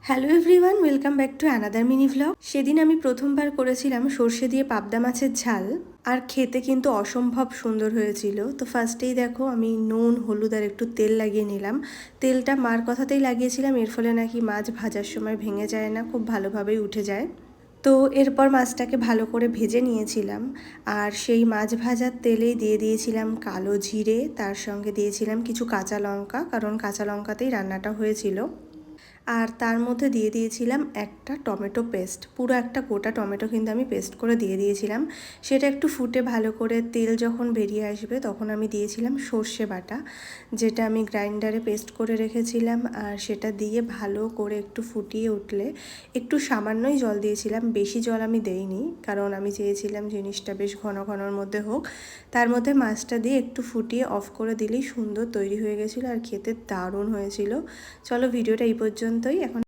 Hello everyone, welcome back to another mini vlog. সেদিন আমি প্রথমবার করেছিলাম সর্ষে দিয়ে পাবদা মাছের ঝাল, আর খেতে কিন্তু অসম্ভব সুন্দর হয়েছিল। তো ফার্স্টেই দেখো আমি নুন, হলুদ আর একটু তেল লাগিয়ে নিলাম। তেলটা মার কথাতেই লাগিয়েছিলাম, এর ফলে নাকি মাছ ভাজার সময় ভেঙে যায় না, খুব ভালোভাবেই উঠে যায়। তো এরপর মাছটাকে ভালো করে ভেজে নিয়েছিলাম, আর সেই মাছ ভাজার তেলেই দিয়ে দিয়েছিলাম কালো জিরে, তার সঙ্গে দিয়েছিলাম কিছু কাঁচা লঙ্কা, কারণ কাঁচা লঙ্কাতেই রান্নাটা হয়েছিল। আর তার মধ্যে দিয়ে দিয়েছিলাম একটা টমেটো পেস্ট, পুরো একটা গোটা টমেটো কিন্তু আমি পেস্ট করে দিয়ে দিয়েছিলাম। সেটা একটু ফুটে ভালো করে তেল যখন বেরিয়ে আসবে তখন আমি দিয়েছিলাম সর্ষে বাটা, যেটা আমি গ্রাইন্ডারে পেস্ট করে রেখেছিলাম। আর সেটা দিয়ে ভালো করে একটু ফুটিয়ে উঠলে একটু সামান্যই জল দিয়েছিলাম, বেশি জল আমি দেইনি, কারণ আমি চেয়েছিলাম জিনিসটা বেশ ঘন ঘনর মধ্যে হোক। তার মধ্যে মাছটা দিয়ে একটু ফুটিয়ে অফ করে দিলেই সুন্দর তৈরি হয়ে গেছিলো, আর খেতে দারুণ হয়েছিল। চলো ভিডিওটা এই পর্যন্তই। এখন